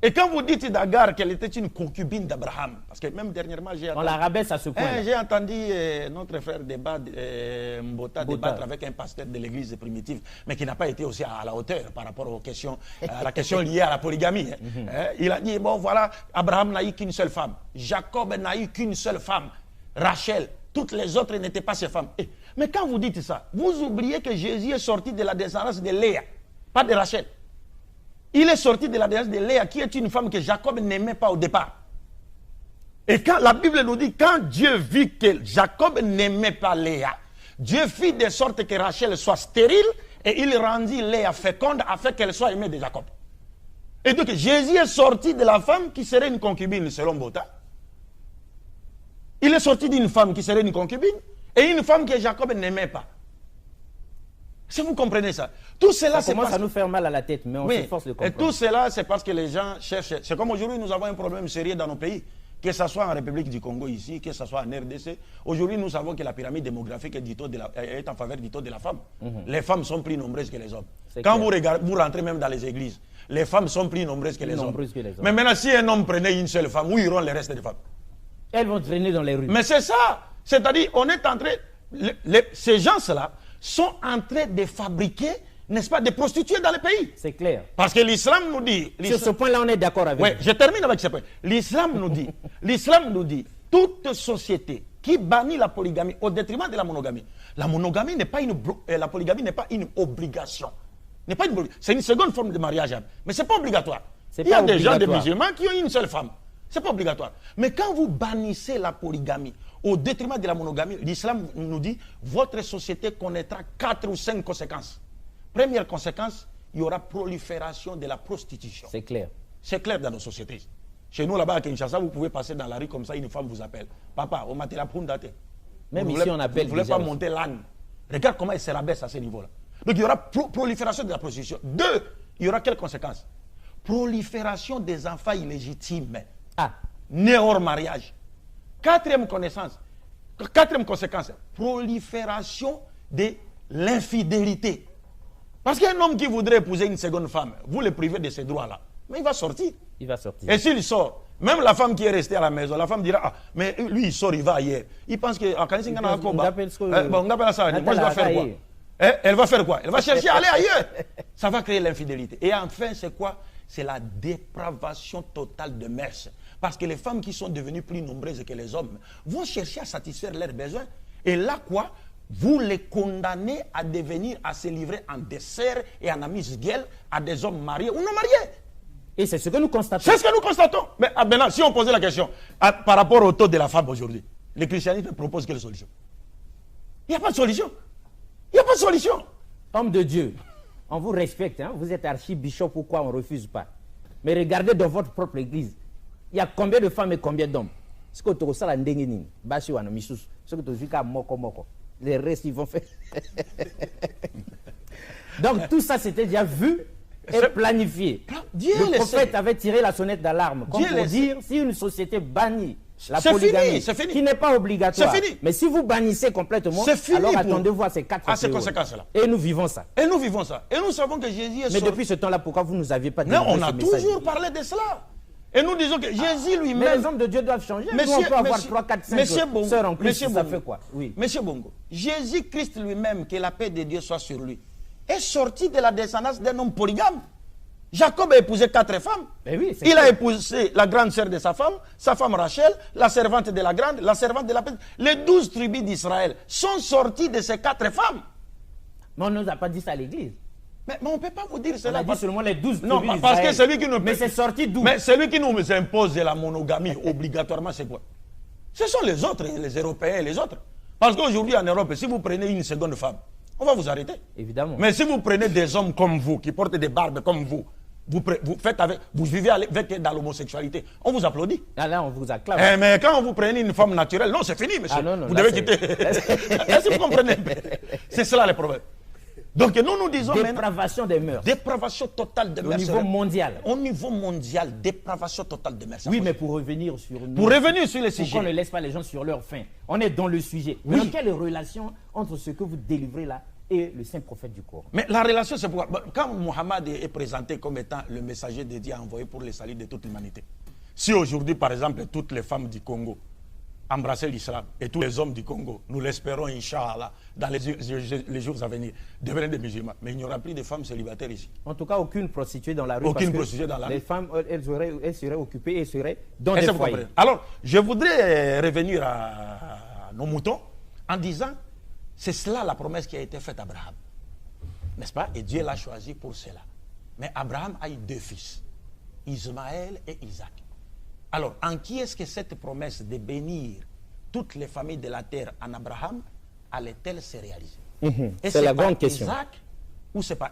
Et quand vous dites d'Agar qu'elle était une concubine d'Abraham, parce que même dernièrement, On la rabaisse à ce point. j'ai entendu notre frère Mbota débattre avec un pasteur de l'église primitive, mais qui n'a pas été aussi à la hauteur par rapport aux questions, à la question liée à la polygamie. Il a dit, bon voilà, Abraham n'a eu qu'une seule femme, Jacob n'a eu qu'une seule femme, Rachel, toutes les autres n'étaient pas ses femmes. Mais quand vous dites ça, vous oubliez que Jésus est sorti de la descendance de Léa, pas de Rachel. Il est sorti de la descendance de Léa, qui est une femme que Jacob n'aimait pas au départ. Et quand la Bible nous dit, quand Dieu vit que Jacob n'aimait pas Léa, Dieu fit de sorte que Rachel soit stérile et il rendit Léa féconde afin qu'elle soit aimée de Jacob. Et donc Jésus est sorti de la femme qui serait une concubine selon Bota. Il est sorti d'une femme qui serait une concubine et une femme que Jacob n'aimait pas. Si vous comprenez ça, tout cela ça commence à nous faire mal à la tête, mais on s'efforce de comprendre. Et tout cela, c'est parce que les gens cherchent. C'est comme aujourd'hui, nous avons un problème sérieux dans nos pays, que ce soit en République du Congo ici, que ce soit en RDC. Aujourd'hui, nous savons que la pyramide démographique est en faveur du taux de la femme. Les femmes sont plus nombreuses que les hommes. Quand vous rentrez même dans les églises, les femmes sont plus nombreuses que les hommes. Mais maintenant, si un homme prenait une seule femme, où iront les restes des femmes? Elles vont traîner dans les rues. Mais c'est ça. C'est-à-dire, on est en train. Ces gens-là sont en train de fabriquer, n'est-ce pas, des prostituées dans le pays. C'est clair. Parce que l'islam nous dit... Sur ce point-là, on est d'accord avec vous. Je termine avec ce point. L'islam nous dit, toute société qui bannit la polygamie au détriment de la monogamie. La polygamie n'est pas une obligation. C'est une seconde forme de mariage, mais ce n'est pas obligatoire. Il y a des gens, des musulmans, qui ont une seule femme. Ce n'est pas obligatoire. Mais quand vous bannissez la polygamie au détriment de la monogamie, l'islam nous dit, votre société connaîtra 4 ou 5 conséquences. Première conséquence, il y aura prolifération de la prostitution. C'est clair. C'est clair dans nos sociétés. Chez nous, là-bas à Kinshasa, vous pouvez passer dans la rue comme ça, une femme vous appelle. Papa, on m'a la poune datée. Même ici, on appelle. Vous ne voulez pas monter l'âne. Regarde comment elle se rabaisse à ce niveau-là. Donc, il y aura prolifération de la prostitution. 2, il y aura quelles conséquences? Prolifération des enfants illégitimes. Nés hors mariage. Quatrième conséquence, prolifération de l'infidélité. Parce qu'un homme qui voudrait épouser une seconde femme, vous le privez de ces droits-là. Mais il va sortir. Il va sortir. Et s'il sort, même la femme qui est restée à la maison, la femme dira, ah, mais lui il sort, il va ailleurs. Il pense que, moi je dois faire quoi? Elle va faire quoi? Elle va chercher à aller ailleurs. Ça va créer l'infidélité. Et enfin, c'est quoi? C'est la dépravation totale de mœurs. Parce que les femmes qui sont devenues plus nombreuses que les hommes vont chercher à satisfaire leurs besoins. Et là, quoi? Vous les condamnez à devenir, à se livrer en dessert et en amuse-gueule à des hommes mariés ou non mariés. Et c'est ce que nous constatons. C'est ce que nous constatons. Mais maintenant, si on posait la question par rapport au taux de la femme aujourd'hui, le christianisme propose quelle solution? Il n'y a pas de solution. Il n'y a pas de solution. Homme de Dieu, on vous respecte. Hein? Vous êtes archibishop, pourquoi on ne refuse pas? Mais regardez dans votre propre église. Il y a combien de femmes et combien d'hommes? Ce que tu as ça, les restes, ils vont faire. Donc tout ça, c'était déjà vu et planifié. Le prophète avait tiré la sonnette d'alarme. Comme pour dire, si une société bannit la polygamie, qui n'est pas obligatoire, mais si vous bannissez complètement, alors attendez-vous à ces 4 conséquences-là. Et nous vivons ça. Et nous vivons ça. Et nous savons que Jésus est Mais depuis ce temps-là, pourquoi vous ne nous aviez pas dit? Non, on a toujours parlé de cela. Et nous disons que Jésus lui-même... Mais les hommes de Dieu doivent changer. Nous, on peut avoir 3, 4, 5 sœurs en plus, ça fait quoi? Oui. Monsieur Bongo, Jésus-Christ lui-même, que la paix de Dieu soit sur lui, est sorti de la descendance d'un homme polygame. Jacob a épousé 4 femmes. Il a épousé la grande sœur de sa femme Rachel, la servante de la grande, la servante de la petite. Les 12 tribus d'Israël sont sorties de ces 4 femmes. Mais on ne nous a pas dit ça à l'église. Mais on ne peut pas vous dire cela. On a dit seulement les 12 Non, parce que celui qui nous... Mais c'est sorti d'où? Mais celui qui nous impose la monogamie obligatoirement, c'est quoi? Ce sont les autres, les Européens et les autres. Parce qu'aujourd'hui en Europe, si vous prenez une seconde femme, on va vous arrêter. Évidemment. Mais si vous prenez des hommes comme vous, qui portent des barbes comme vous vivez avec dans l'homosexualité, on vous applaudit. Ah là, on vous acclame. Mais quand vous prenez une femme naturelle, non, c'est fini, monsieur. Ah non, vous devez quitter. Est-ce que vous comprenez? C'est cela le problème. Donc nous disons dépravation des mœurs. Dépravation totale des mœurs. Au niveau mondial. Au niveau mondial, dépravation totale des mœurs. Oui, mais pour revenir sur nous. Pour revenir sur le sujet. Pourquoi on ne laisse pas les gens sur leur faim? On est dans le sujet. Oui. Mais quelle relation entre ce que vous délivrez là et le saint prophète du Coran. Mais la relation, c'est pourquoi quand Mohammed est présenté comme étant le messager de Dieu envoyé pour le salut de toute l'humanité, si aujourd'hui, par exemple, toutes les femmes du Congo embrassaient l'islam et tous les hommes du Congo, nous l'espérons, Inch'Allah, dans les jours à venir, deviennent des musulmans. Mais il n'y aura plus de femmes célibataires ici. En tout cas, aucune prostituée dans la rue. Aucune prostituée dans la rue. Les femmes, elles seraient occupées et seraient dans des foyers. Alors, je voudrais revenir à nos moutons en disant, c'est cela la promesse qui a été faite à Abraham. N'est-ce pas? Et Dieu l'a choisi pour cela. Mais Abraham a eu 2 fils, Ismaël et Isaac. Alors, en qui est-ce que cette promesse de bénir toutes les familles de la terre en Abraham allait-elle se réaliser? C'est la grande question. Isaac ou c'est pas